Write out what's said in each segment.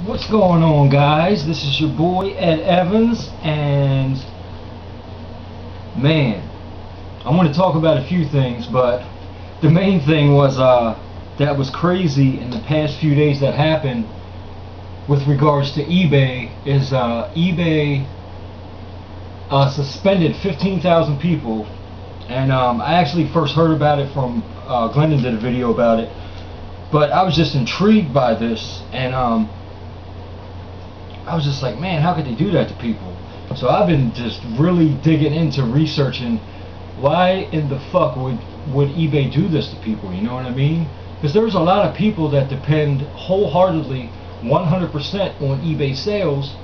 What's going on, guys? This is your boy Ed Evans, and man, I want to talk about a few things, but the main thing was that was crazy in the past few days that happened with regards to eBay is eBay suspended 15,000 people, and I actually first heard about it from Glendon did a video about it, but I was just intrigued by this, and I was just like, man, how could they do that to people? So I've been just really digging into researching why in the fuck would eBay do this to people, you know what I mean? Because there's a lot of people that depend wholeheartedly 100% on eBay sales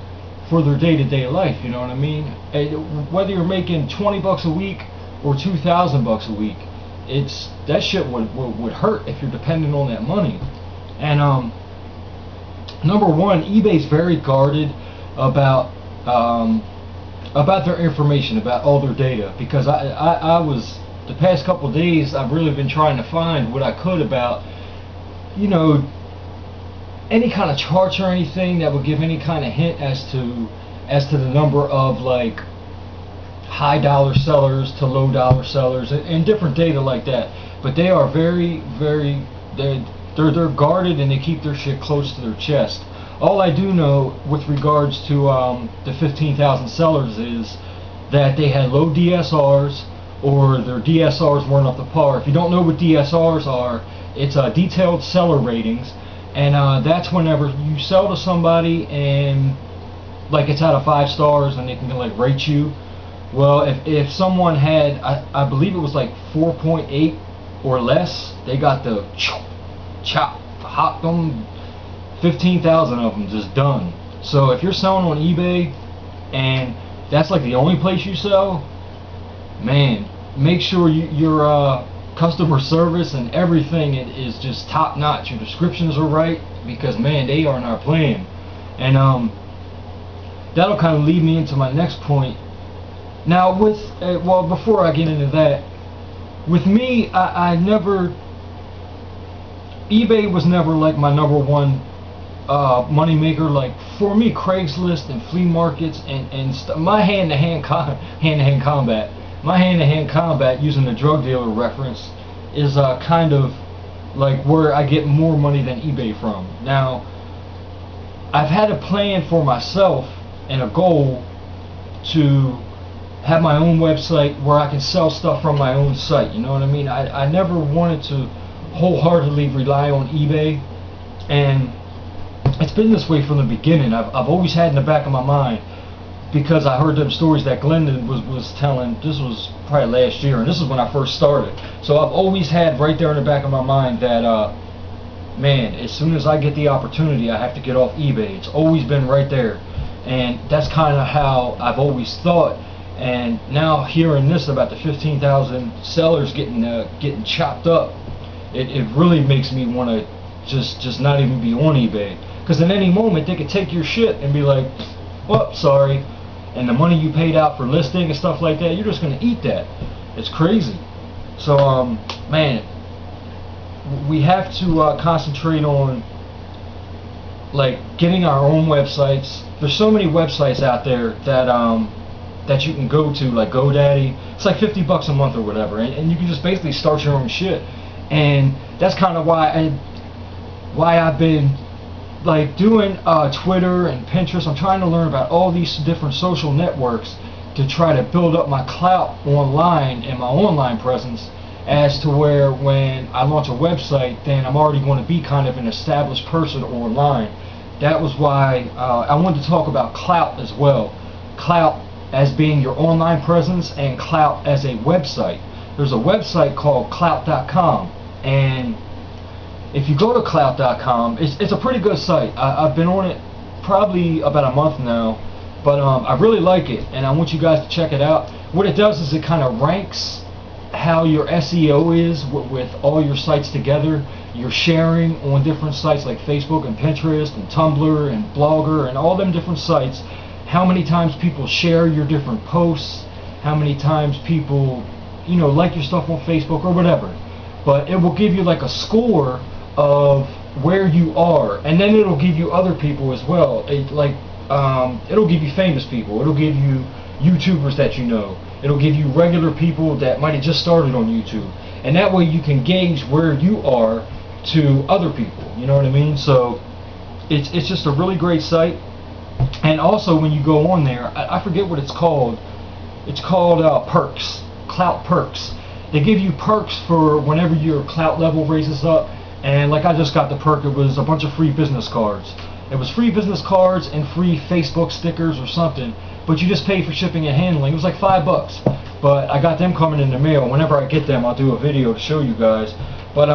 for their day-to-day life, you know what I mean? And whether you're making 20 bucks a week or 2,000 bucks a week, that shit would hurt if you're dependent on that money. And number one, eBay's very guarded about their information, about all their data, because I was, the past couple of days, I've really been trying to find what I could about, you know, any kind of charts or anything that would give any kind of hint as to the number of like high dollar sellers to low dollar sellers, and different data like that. But they are very they're guarded, and they keep their shit close to their chest. All I do know with regards to the 15,000 sellers is that they had low DSRs, or their DSRs weren't up to par. If you don't know what DSRs are, it's detailed seller ratings, and that's whenever you sell to somebody and like it's out of 5 stars and they can like rate you. Well, if someone had, I believe it was like 4.8 or less, they got the chop, hop them, 15,000 of them just done. So if you're selling on eBay and that's like the only place you sell, man, make sure your customer service and everything is just top notch. Your descriptions are right, because man, they are not playing. And that'll kind of lead me into my next point. Now with well, before I get into that, with me, I never, eBay was never like my number one money maker. Like for me, Craigslist and flea markets and my hand-to-hand combat, using the drug dealer reference, is kind of like where I get more money than eBay from. Now, I've had a plan for myself and a goal to have my own website where I can sell stuff from my own site, you know what I mean? I never wanted to wholeheartedly rely on eBay, and it's been this way from the beginning. I've always had in the back of my mind, because I heard them stories that Glendon was telling. This was probably last year, and this is when I first started. So I've always had right there in the back of my mind that man, as soon as I get the opportunity, I have to get off eBay. It's always been right there, and that's kind of how I've always thought. And now hearing this about the 15,000 sellers getting chopped up, it really makes me want to just not even be on eBay, because in any moment they could take your shit and be like, well, sorry, and the money you paid out for listing and stuff like that, you're just gonna eat that. It's crazy. So man, we have to concentrate on like getting our own websites. There's so many websites out there that you can go to, like GoDaddy. It's like 50 bucks a month or whatever, and you can just basically start your own shit. And that's kind of why I've been like doing Twitter and Pinterest. I'm trying to learn about all these different social networks to try to build up my clout online and my online presence, as to where when I launch a website, then I'm already going to be kind of an established person online. That was why I wanted to talk about clout as well. Clout as being your online presence, and clout as a website. There's a website called Klout.com, and if you go to Klout.com, it's a pretty good site. I've been on it probably about a month now, but I really like it, and I want you guys to check it out. What it does is it kind of ranks how your SEO is with all your sites together. You're sharing on different sites like Facebook and Pinterest and Tumblr and Blogger and all them different sites. How many times people share your different posts, how many times people, like your stuff on Facebook or whatever. But it will give you like a score of where you are, and then it'll give you other people as well. It'll give you famous people. It'll give you YouTubers that you know. It'll give you regular people that might have just started on YouTube, and that way you can gauge where you are to other people. You know what I mean? So it's just a really great site. And also when you go on there, I forget what it's called. It's called perks, Klout Perks. They give you perks for whenever your Klout level raises up. And like I just got the perk, it was a bunch of free business cards. It was free business cards and free Facebook stickers or something, but you just pay for shipping and handling. It was like $5, but I got them coming in the mail. Whenever I get them, I'll do a video to show you guys. But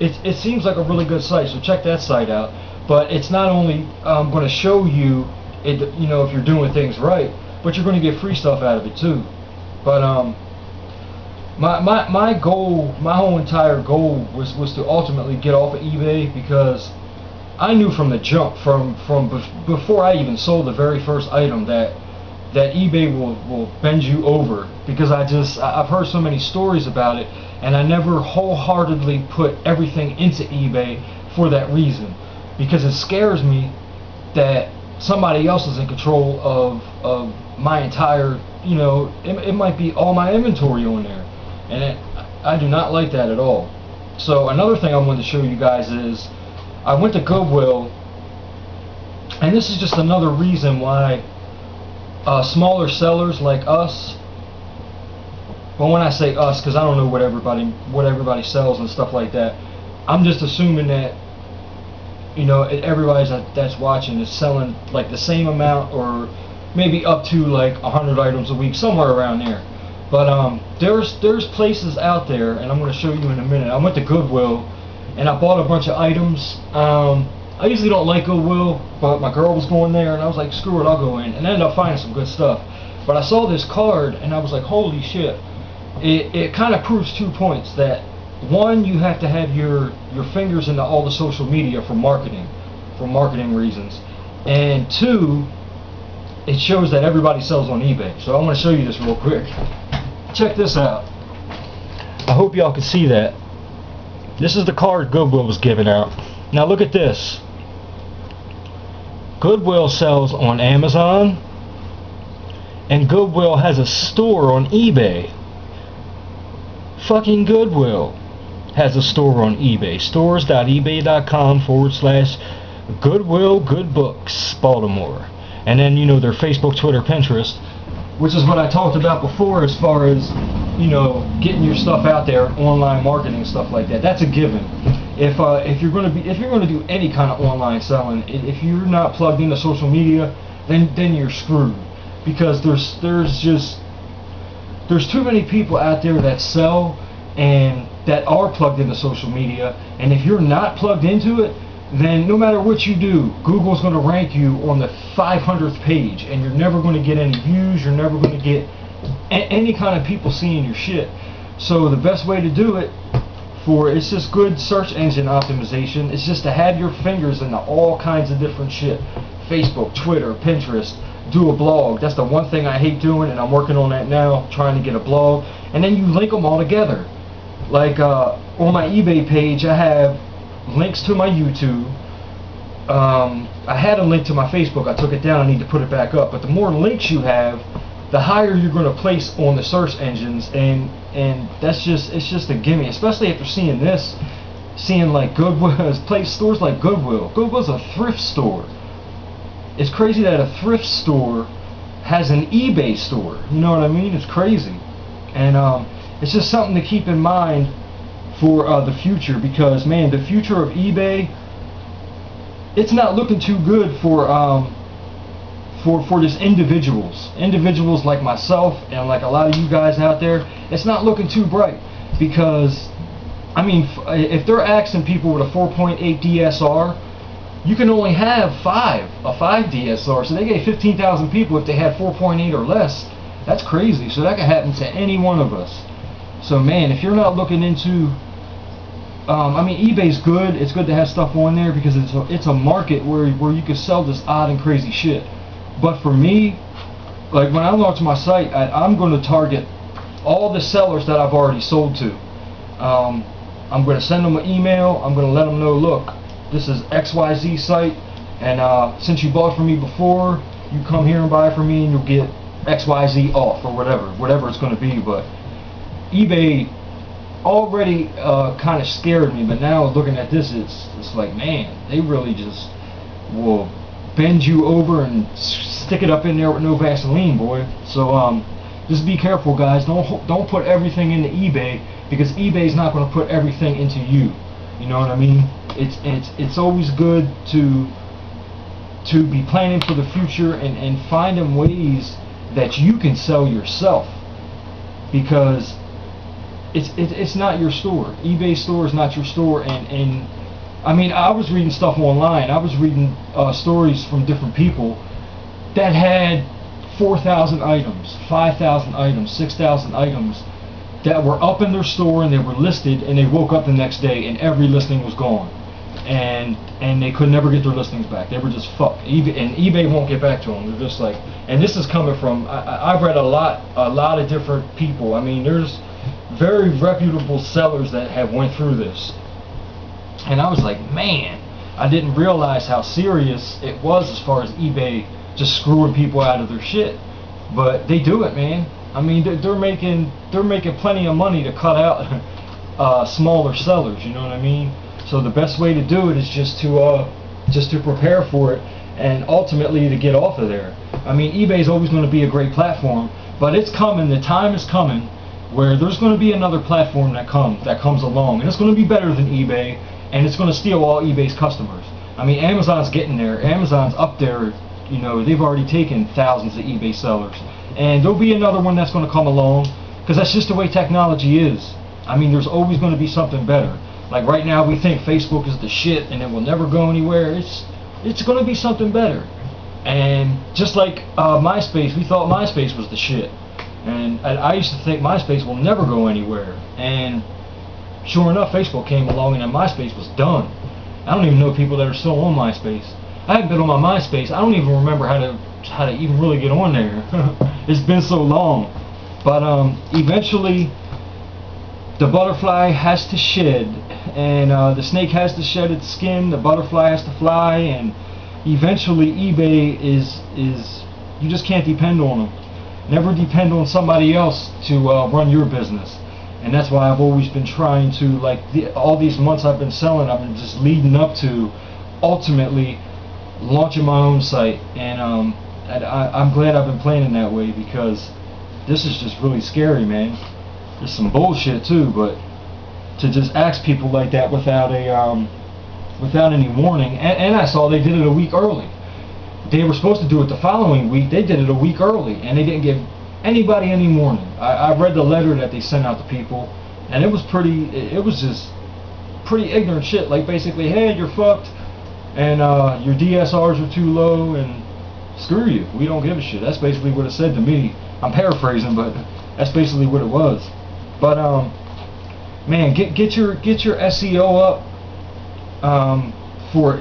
it seems like a really good site, so check that site out. But it's not only going to show you, you know, if you're doing things right, but you're going to get free stuff out of it too. But my goal, my whole entire goal was to ultimately get off of eBay, because I knew from the jump, from before I even sold the very first item, that eBay will bend you over, because I've heard so many stories about it, and I never wholeheartedly put everything into eBay for that reason, because it scares me that somebody else is in control of my entire, you know, it might be all my inventory on there, and I do not like that at all. So another thing I wanted to show you guys is I went to Goodwill, and this is just another reason why smaller sellers like us, well, when I say us, because I don't know what everybody sells and stuff like that, I'm just assuming that, you know, everybody that's watching is selling like the same amount, or maybe up to like 100 items a week, somewhere around there. But there's places out there, and I'm going to show you in a minute. I went to Goodwill and I bought a bunch of items. I usually don't like Goodwill, but my girl was going there, and I was like, screw it, I'll go in, and I ended up finding some good stuff. But I saw this card and I was like, holy shit. It kind of proves 2 points. That one, you have to have your fingers into all the social media for marketing reasons, and two, it shows that everybody sells on eBay. So I want to show you this real quick. Check this out. I hope y'all can see that. This is the card Goodwill was giving out. Now look at this. Goodwill sells on Amazon, and Goodwill has a store on eBay. Fucking Goodwill has a store on eBay. Stores.ebay.com/Goodwill Good Books Baltimore. And then, you know, their Facebook, Twitter, Pinterest, which is what I talked about before as far as, you know, getting your stuff out there, online marketing, stuff like that. That's a given. If you're going to do any kind of online selling, if you're not plugged into social media, then you're screwed, because there's too many people out there that sell and that are plugged into social media, and if you're not plugged into it, then no matter what you do, Google's going to rank you on the 500th page, and you're never going to get any views, you're never going to get any kind of people seeing your shit. So the best way to do it, it's just good search engine optimization, it's just to have your fingers into all kinds of different shit. Facebook, Twitter, Pinterest, do a blog. That's the one thing I hate doing, and I'm working on that now, trying to get a blog. And then you link them all together. Like on my eBay page, I have links to my YouTube. I had a link to my Facebook. I took it down. I need to put it back up. But the more links you have, the higher you're going to place on the search engines, and it's just a gimme. Especially after seeing this, seeing like Goodwill, stores like Goodwill. Goodwill's a thrift store. It's crazy that a thrift store has an eBay store. You know what I mean? It's crazy, and it's just something to keep in mind for the future, because man, the future of eBay, it's not looking too good for just individuals like myself and like a lot of you guys out there. It's not looking too bright, because I mean, if they're asking people with a 4.8 DSR, you can only have a 5 DSR, so they get 15,000 people if they had 4.8 or less. That's crazy. So that could happen to any one of us. So man, if you're not looking into, I mean, eBay's good. It's good to have stuff on there, because it's a market where you can sell this odd and crazy shit. But for me, like when I launch my site, I'm going to target all the sellers that I've already sold to. I'm going to send them an email. I'm going to let them know, look, this is XYZ site, and since you bought from me before, you come here and buy from me and you'll get XYZ off, or whatever it's going to be. But eBay already kind of scared me, but now looking at this, it's like, man, they really just will bend you over and stick it up in there with no Vaseline, boy. So just be careful, guys. Don't put everything into eBay, because eBay's not going to put everything into you. You know what I mean? It's always good to be planning for the future and finding ways that you can sell yourself, because it's not your store. eBay store is not your store. And I mean, I was reading stuff online. I was reading stories from different people that had 4,000 items, 5,000 items, 6,000 items that were up in their store and they were listed, and they woke up the next day and every listing was gone, and they could never get their listings back. They were just fucked. eBay won't get back to them. They're just like, and this is coming from, I've read a lot of different people. I mean, there's very reputable sellers that have went through this, and I was like, man, I didn't realize how serious it was as far as eBay just screwing people out of their shit. But they do it, man. I mean, they're making plenty of money to cut out smaller sellers. You know what I mean? So the best way to do it is just to prepare for it, and ultimately to get off of there. I mean, eBay is always going to be a great platform, but it's coming. The time is coming where there's going to be another platform that comes along, and it's going to be better than eBay, and it's going to steal all eBay's customers. I mean, Amazon's getting there. Amazon's up there. You know, they've already taken thousands of eBay sellers, and there'll be another one that's going to come along, because that's just the way technology is. I mean, there's always going to be something better. Like right now, we think Facebook is the shit and it will never go anywhere. It's going to be something better. And just like MySpace, we thought MySpace was the shit. And I used to think MySpace will never go anywhere. And sure enough, Facebook came along and then MySpace was done. I don't even know people that are still on MySpace. I haven't been on my MySpace. I don't even remember how to even really get on there. It's been so long. But eventually, the butterfly has to shed, and the snake has to shed its skin. The butterfly has to fly, and eventually eBay is you just can't depend on them. Never depend on somebody else to run your business. And that's why I've always been trying to, like, all these months I've been selling, I've been just leading up to ultimately launching my own site. And I'm glad I've been planning that way, because this is just really scary, man. There's some bullshit too, but to just ask people like that without any warning, and I saw they did it a week early. They were supposed to do it the following week. They did it a week early, and they didn't give anybody any warning. I read the letter that they sent out to people, and it was just pretty ignorant shit. Like basically, hey, you're fucked, and your DSRs are too low, and screw you. We don't give a shit. That's basically what it said to me. I'm paraphrasing, but that's basically what it was. But man, get your SEO up for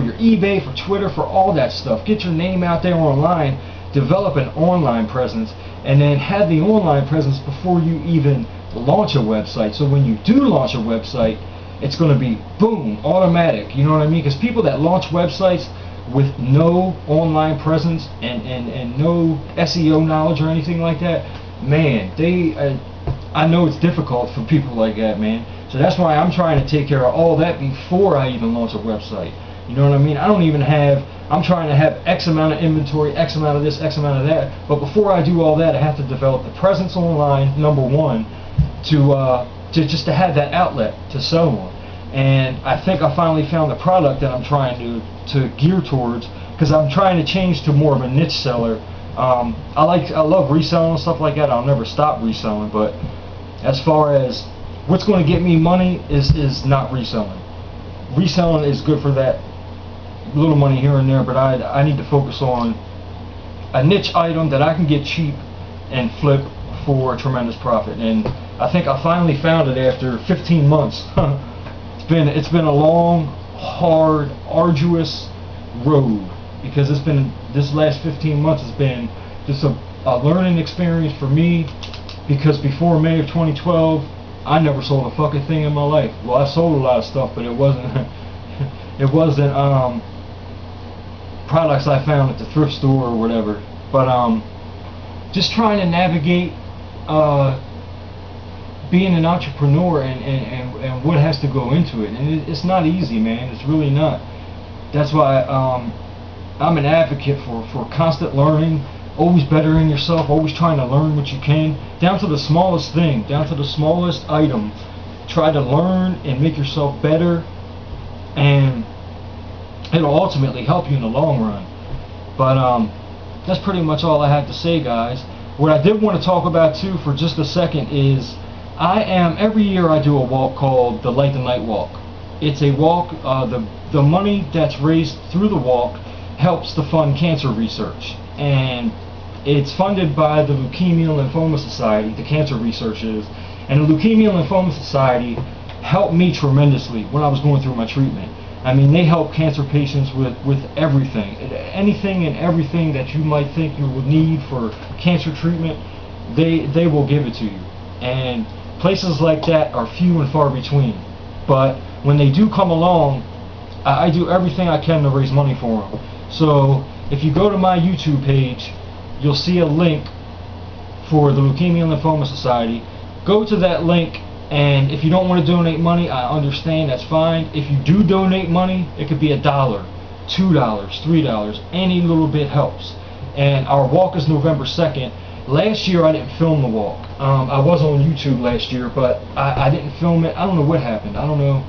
your eBay, for Twitter, for all that stuff. Get your name out there online. Develop an online presence, and then have the online presence before you even launch a website. So when you do launch a website, it's going to be boom, automatic. You know what I mean? Because people that launch websites with no online presence and no SEO knowledge or anything like that, man, I know it's difficult for people like that, man. So that's why I'm trying to take care of all that before I even launch a website. You know what I mean? I'm trying to have X amount of inventory, X amount of this, X amount of that. But before I do all that, I have to develop the presence online, number one, to just to have that outlet to sell on. And I think I finally found the product that I'm trying to gear towards, because I'm trying to change to more of a niche seller. I love reselling and stuff like that. I'll never stop reselling, but as far as what's going to get me money is not reselling. Reselling is good for that little money here and there, but I need to focus on a niche item that I can get cheap and flip for a tremendous profit. And I think I finally found it after 15 months. It's been a long, hard, arduous road, because this last 15 months has been just a learning experience for me, because before May of 2012 I never sold a fucking thing in my life. Well, I sold a lot of stuff, but it wasn't It wasn't products I found at the thrift store or whatever. But just trying to navigate being an entrepreneur and what has to go into it. And it's not easy, man. It's really not. That's why I'm an advocate for constant learning, always bettering yourself, always trying to learn what you can, down to the smallest thing, down to the smallest item. Try to learn and make yourself better, and it'll ultimately help you in the long run. But that's pretty much all I have to say, guys. What I did want to talk about too for just a second is every year I do a walk called the Light the Night Walk. It's a walk, the money that's raised through the walk helps to fund cancer research, and it's funded by the Leukemia and Lymphoma Society. The cancer research is, and the Leukemia and Lymphoma Society helped me tremendously when I was going through my treatment. I mean, they help cancer patients with everything, anything and everything that you might think you would need for cancer treatment. They will give it to you, and places like that are few and far between. But when they do come along, I do everything I can to raise money for them. So if you go to my YouTube page, you'll see a link for the Leukemia and Lymphoma Society. Go to that link, and if you don't want to donate money, I understand, that's fine. If you do donate money, it could be $1, $2, $3, any little bit helps. And our walk is November 2nd. Last year I didn't film the walk. I was on YouTube last year, but I didn't film it. I don't know what happened. I don't know.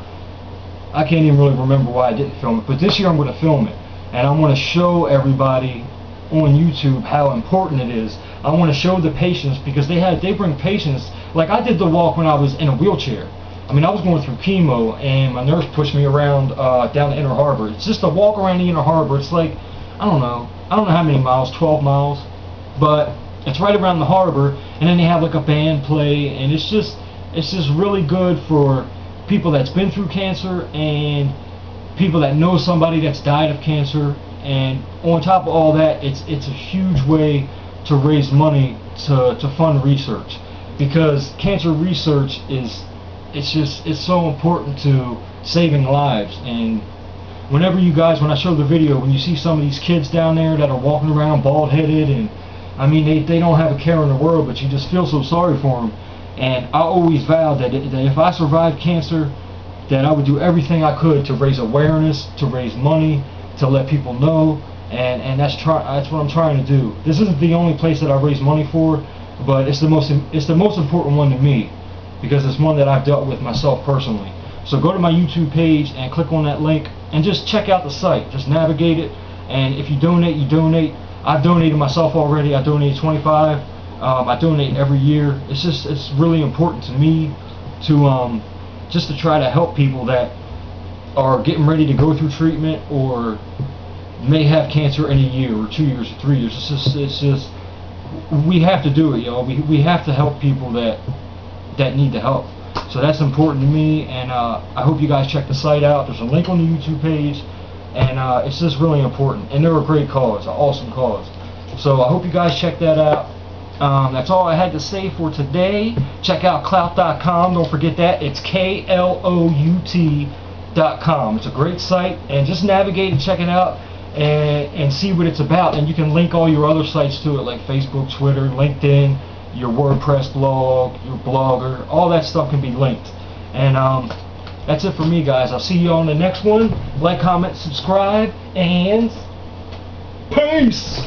I can't even really remember why I didn't film it. But this year I'm going to film it, and I want to show everybody on YouTube how important it is. I want to show the patients, because they bring patients. Like, I did the walk when I was in a wheelchair. I mean, I was going through chemo, and my nurse pushed me around down the Inner Harbor. It's just a walk around the Inner Harbor. It's like, I don't know how many miles, 12 miles, but it's right around the harbor. And then they have like a band play, and it's just really good for people that's been through cancer and people that know somebody that's died of cancer. And on top of all that, it's a huge way to raise money to fund research, because cancer research it's so important to saving lives. And whenever you guys, when I show the video, when you see some of these kids down there that are walking around bald-headed, and I mean they don't have a care in the world, but you just feel so sorry for them. And I always vowed that if I survived cancer, that I would do everything I could to raise awareness, to raise money, to let people know, and that's what I'm trying to do. This isn't the only place that I raise money for, but it's the most important one to me, because it's one that I've dealt with myself personally. So go to my YouTube page and click on that link and just check out the site. Just navigate it, and if you donate, you donate. I've donated myself already. I donated 25. I donate every year. It's really important to me to just to try to help people that are getting ready to go through treatment, or may have cancer in a year or 2 years or 3 years. It's just we have to do it, y'all. We have to help people that need the help. So that's important to me, and I hope you guys check the site out. There's a link on the YouTube page, and it's just really important. And they're a great cause, an awesome cause. So I hope you guys check that out. That's all I had to say for today. Check out Klout.com. Don't forget that. It's KLOUT.com. It's a great site, and just navigate and check it out and see what it's about. And you can link all your other sites to it, like Facebook, Twitter, LinkedIn, your WordPress blog, your Blogger. All that stuff can be linked. And that's it for me, guys. I'll see you on the next one. Like, comment, subscribe, and peace!